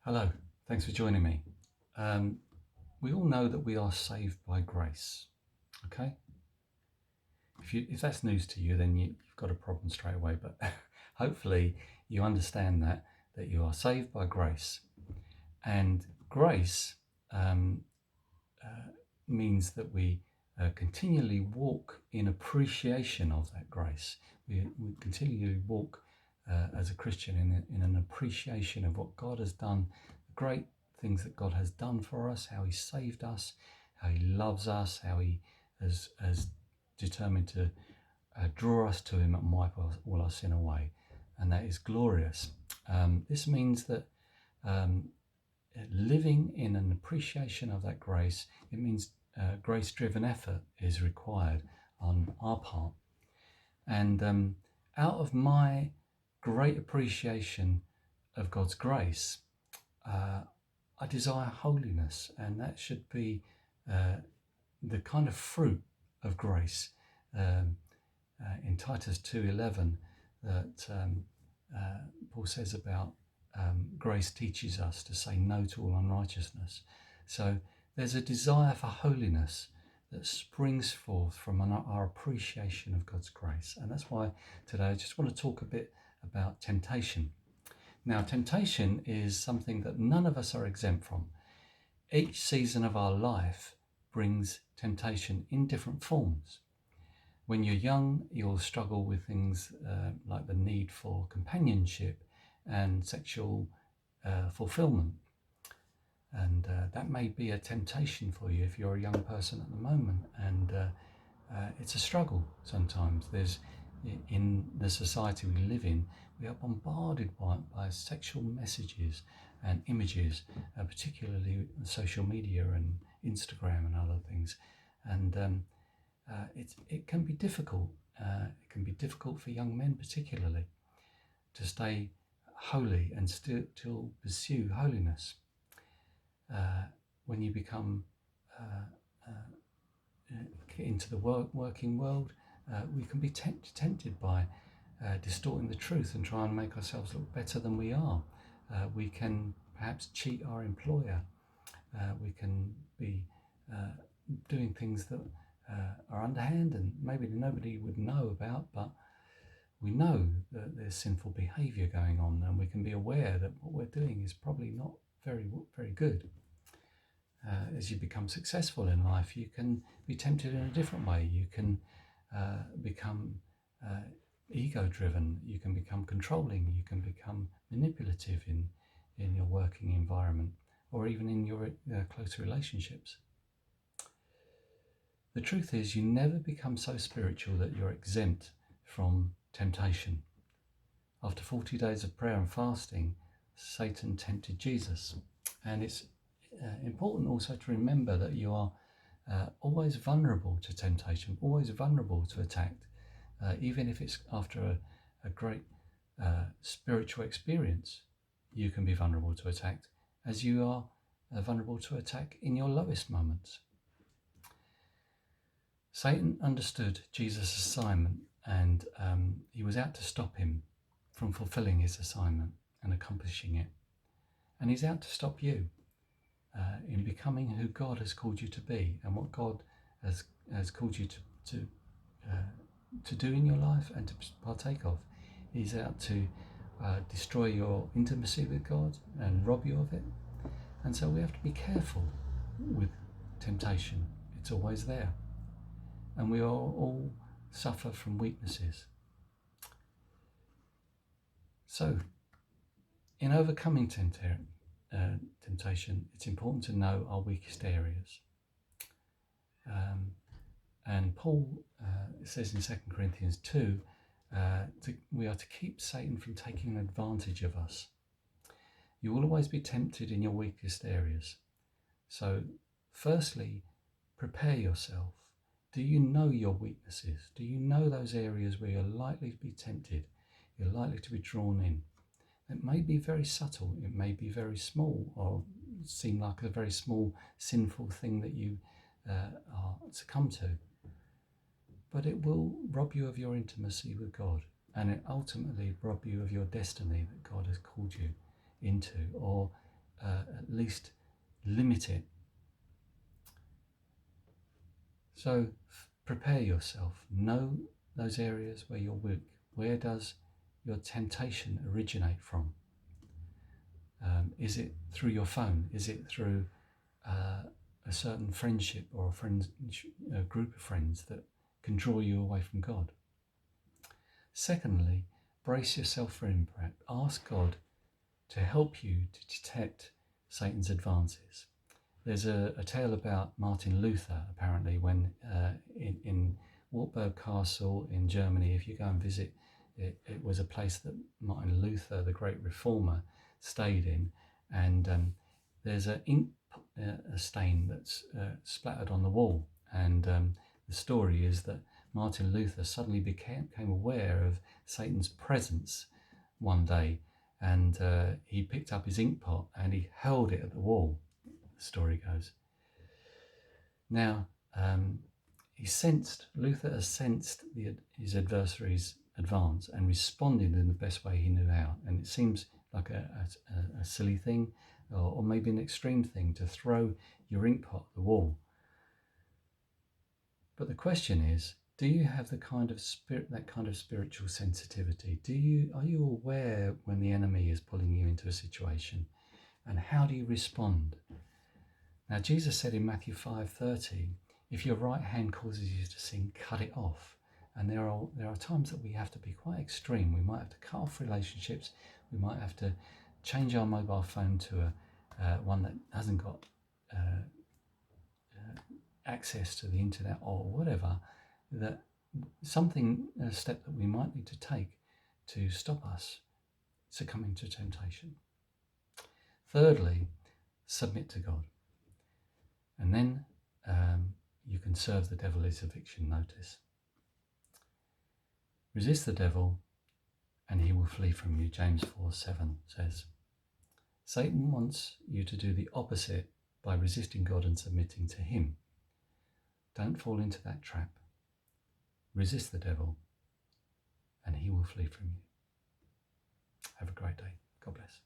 Hello, thanks for joining me. Um, we all know that we are saved by grace. Okay, if that's news to you, then you've got a problem straight away. But hopefully, you understand that you are saved by grace, and grace um, uh, means that we continually walk in appreciation of that grace. We continually walk as a Christian in an appreciation of what God has done, the great things that God has done for us, how He saved us, how He loves us, how He has determined to draw us to Him and wipe all our sin away. And that is glorious. This means that um, living in an appreciation of that grace, it means grace-driven effort is required on our part. And out of my great appreciation of God's grace, I desire holiness, and that should be uh, the kind of fruit of grace. Um, in Titus 2:11, that Paul says about grace teaches us to say no to all unrighteousness. So there's a desire for holiness that springs forth from our appreciation of God's grace. And that's why today I just want to talk a bit about temptation. Now, temptation is something that none of us are exempt from. Each season of our life brings temptation in different forms. When you're young, you'll struggle with things like the need for companionship and sexual fulfillment. And that may be a temptation for you if you're a young person at the moment. And it's a struggle sometimes. In the society we live in, we are bombarded by sexual messages and images, particularly social media and Instagram and other things. And it can be difficult. It can be difficult for young men, particularly, to stay holy and still pursue holiness. When you become into the working world, we can be tempted by distorting the truth and try and make ourselves look better than we are. We can perhaps cheat our employer. We can be doing things that are underhand and maybe nobody would know about, but we know that there's sinful behaviour going on, and we can be aware that what we're doing is probably not very good. As you become successful in life, you can be tempted in a different way. You can become ego-driven. You can become controlling. You can become manipulative in your working environment, or even in your close relationships. The truth is, you never become so spiritual that you're exempt from temptation. After 40 days of prayer and fasting, Satan tempted Jesus. And it's important also to remember that you are always vulnerable to temptation, always vulnerable to attack, even if it's after a great spiritual experience. You can be vulnerable to attack, as you are vulnerable to attack in your lowest moments. Satan understood Jesus' assignment, and he was out to stop him from fulfilling his assignment and accomplishing it. And he's out to stop you in becoming who God has called you to be, and what God has called you to do in your life and to partake of. He's out to destroy your intimacy with God and rob you of it. And so we have to be careful with temptation. It's always there. And we all suffer from weaknesses. So, in overcoming temptation, it's important to know our weakest areas. And Paul says in 2 Corinthians 2, we are to keep Satan from taking advantage of us. You will always be tempted in your weakest areas. So, firstly, prepare yourself. Do you know your weaknesses? Do you know those areas where you're likely to be tempted? You're likely to be drawn in. It may be very subtle. It may be very small, or seem like a very small sinful thing that you are succumb to. But it will rob you of your intimacy with God, and it ultimately rob you of your destiny that God has called you into, or at least limit it. So prepare yourself. Know those areas where you're weak. Where does your temptation originate from? Is it through your phone? Is it through a certain friendship or a group of friends that can draw you away from God? Secondly, brace yourself for impact. Ask God to help you to detect Satan's advances. There's a tale about Martin Luther, apparently, when in Wartburg Castle in Germany, if you go and visit, it was a place that Martin Luther, the great reformer, stayed in. And there's a ink a stain that's splattered on the wall. And the story is that Martin Luther suddenly became aware of Satan's presence one day, and he picked up his ink pot and he hurled it at the wall, the story goes. Now, Luther has sensed his adversary's advance and responded in the best way he knew how. And it seems like a silly thing, or maybe an extreme thing, to throw your ink pot at the wall. But the question is, do you have that kind of spiritual sensitivity? Are you aware when the enemy is pulling you into a situation, and how do you respond? Now, Jesus said in Matthew 5:30, if your right hand causes you to sin, cut it off. And there are times that we have to be quite extreme. We might have to cut off relationships. We might have to change our mobile phone to one that hasn't got access to the internet or whatever. A step that we might need to take to stop us succumbing to temptation. Thirdly, submit to God. And then you can serve the devil his eviction notice. Resist the devil and he will flee from you, James 4:7 says. Satan wants you to do the opposite by resisting God and submitting to him. Don't fall into that trap. Resist the devil and he will flee from you. Have a great day. God bless.